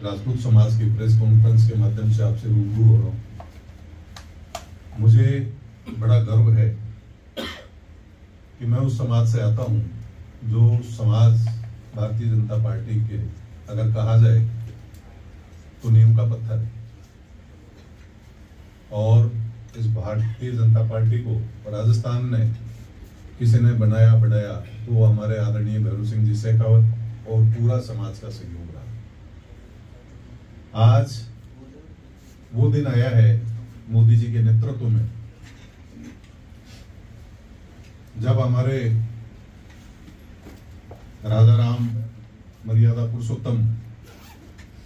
राजपूत समाज की press conference के माध्यम से आपसे रूबरू हो रहा हूँ। मुझे बड़ा गर्व है कि मैं उस समाज से आता हूँ जो समाज भारतीय जनता पार्टी के अगर कहा जाए तो नींव का पत्थर है। और इस भारतीय जनता पार्टी को राजस्थान में किसी ने बनाया बढ़ाया तो वो हमारे आदरणीय भैरू सिंह जी शेखावत और पूरा समाज का सहयोग रहा। आज वो दिन आया है मोदी जी के नेतृत्व में जब हमारे राजा राम मर्यादा पुरुषोत्तम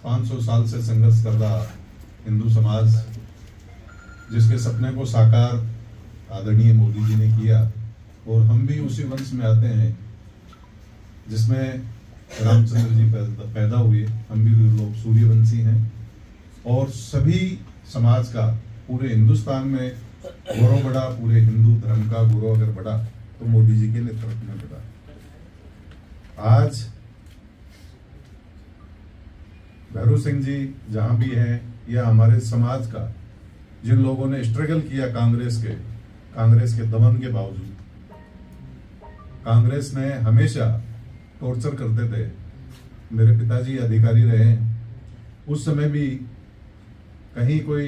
500 साल से संघर्ष कर रहा हिंदू समाज, जिसके सपने को साकार आदरणीय मोदी जी ने किया, और हम भी उसी वंश में आते हैं जिसमें रामचंद्र जी पैदा हुए। हम भी लोग सूर्यवंशी हैं और सभी समाज का पूरे हिंदुस्तान में गौरव बढ़ा, पूरे हिंदू धर्म का गौरव अगर बढ़ा तो मोदी जी के नेतृत्व में बढ़ा। आज भैरू सिंह जी जहां भी हैं या हमारे समाज का जिन लोगों ने स्ट्रगल किया कांग्रेस के दमन के बावजूद, कांग्रेस ने हमेशा टॉर्चर करते थे। मेरे पिताजी अधिकारी रहे हैं, उस समय भी कहीं कोई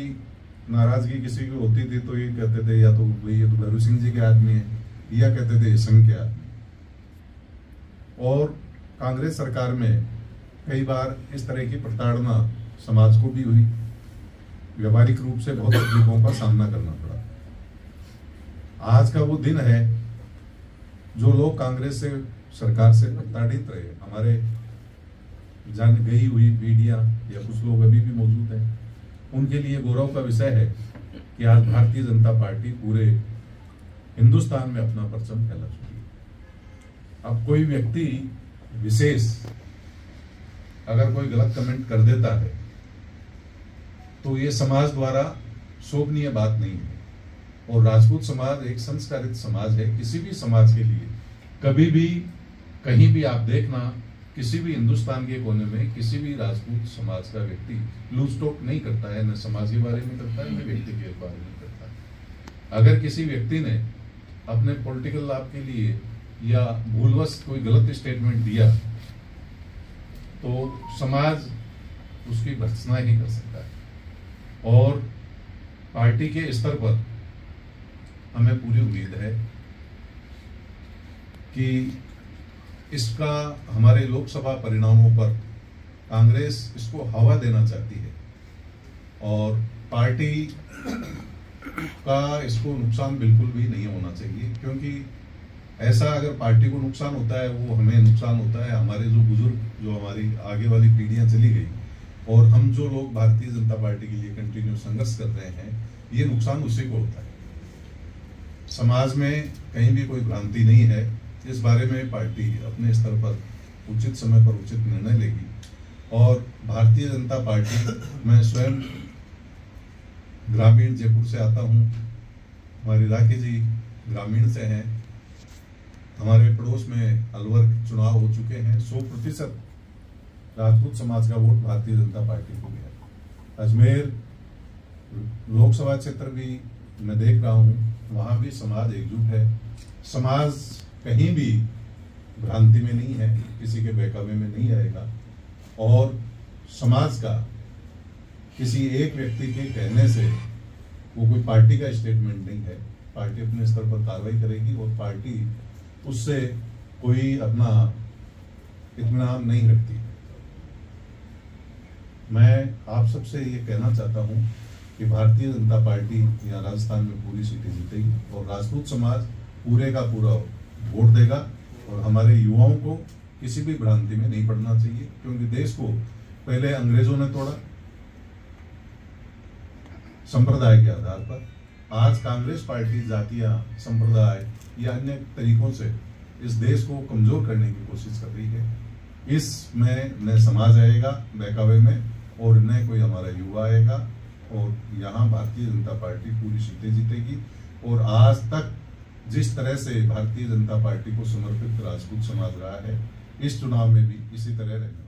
नाराजगी किसी की होती थी तो ये कहते थे या तो ये तो भैरू सिंह जी के आदमी है, या कहते थे संघ के आदमी। और कांग्रेस सरकार में कई बार इस तरह की प्रताड़ना समाज को भी हुई, व्यवहारिक रूप से बहुत तकलीफों का सामना करना पड़ा। आज का वो दिन है जो लोग कांग्रेस से सरकार से प्रताड़ित रहे, हमारे जान गई हुई पीढ़ियां या कुछ लोग अभी भी मौजूद हैं, उनके लिए गौरव का विषय है कि आज भारतीय जनता पार्टी पूरे हिंदुस्तान में अपना परचम फैला चुकी है। अब कोई व्यक्ति विशेष अगर कोई गलत कमेंट कर देता है तो ये समाज द्वारा शोभनीय बात नहीं है। और राजपूत समाज एक संस्कारित समाज है। किसी भी समाज के लिए कभी भी कहीं भी आप देखना, किसी भी हिंदुस्तान के कोने में किसी भी राजपूत समाज का व्यक्ति लूज टॉक नहीं करता है, न समाज के बारे में करता है, न व्यक्ति के बारे में करता है। अगर किसी व्यक्ति ने अपने पॉलिटिकल लाभ के लिए या भूलवश कोई गलत स्टेटमेंट दिया तो समाज उसकी भर्त्सना ही कर सकता है। और पार्टी के स्तर पर हमें पूरी उम्मीद है कि इसका हमारे लोकसभा परिणामों पर कांग्रेस इसको हवा देना चाहती है और पार्टी का इसको नुकसान बिल्कुल भी नहीं होना चाहिए, क्योंकि ऐसा अगर पार्टी को नुकसान होता है वो हमें नुकसान होता है। हमारे जो बुजुर्ग, जो हमारी आगे वाली पीढ़ियां चली गई और हम जो लोग भारतीय जनता पार्टी के लिए कंटिन्यू संघर्ष कर रहे हैं, ये नुकसान उसी को होता है। समाज में कहीं भी कोई भ्रांति नहीं है। इस बारे में पार्टी अपने स्तर पर उचित समय पर उचित निर्णय लेगी। और भारतीय जनता पार्टी, मैं स्वयं ग्रामीण जयपुर से आता हूँ, हमारी राखी जी ग्रामीण से हैं, हमारे पड़ोस में अलवर चुनाव हो चुके हैं, 100% राजपूत समाज का वोट भारतीय जनता पार्टी को गया। अजमेर लोकसभा क्षेत्र भी मैं देख रहा हूँ, वहां भी समाज एकजुट है। समाज कहीं भी भ्रांति में नहीं है, किसी के बहकावे में नहीं आएगा। और समाज का किसी एक व्यक्ति के कहने से वो कोई पार्टी का स्टेटमेंट नहीं है। पार्टी अपने स्तर पर कार्रवाई करेगी और पार्टी उससे कोई अपना इत्मीनान नहीं रखती। मैं आप सबसे ये कहना चाहता हूँ कि भारतीय जनता पार्टी यहाँ राजस्थान में पूरी सीटें जीतेगी और राजपूत समाज पूरे का पूरा वोट देगा। और हमारे युवाओं को किसी भी भ्रांति में नहीं पड़ना चाहिए, क्योंकि देश को पहले अंग्रेजों ने तोड़ा संप्रदाय के आधार पर। आज कांग्रेस पार्टी जातियां, संप्रदाय या अन्य तरीकों से इस देश को कमजोर करने की कोशिश कर रही है। इसमें न समाज आएगा बहकावे में और न कोई हमारा युवा आएगा। और यहाँ भारतीय जनता पार्टी पूरी सीटें जीतेगी। और आज तक जिस तरह से भारतीय जनता पार्टी को समर्पित राजपूत समाज रहा है, इस चुनाव में भी इसी तरह रहेगा।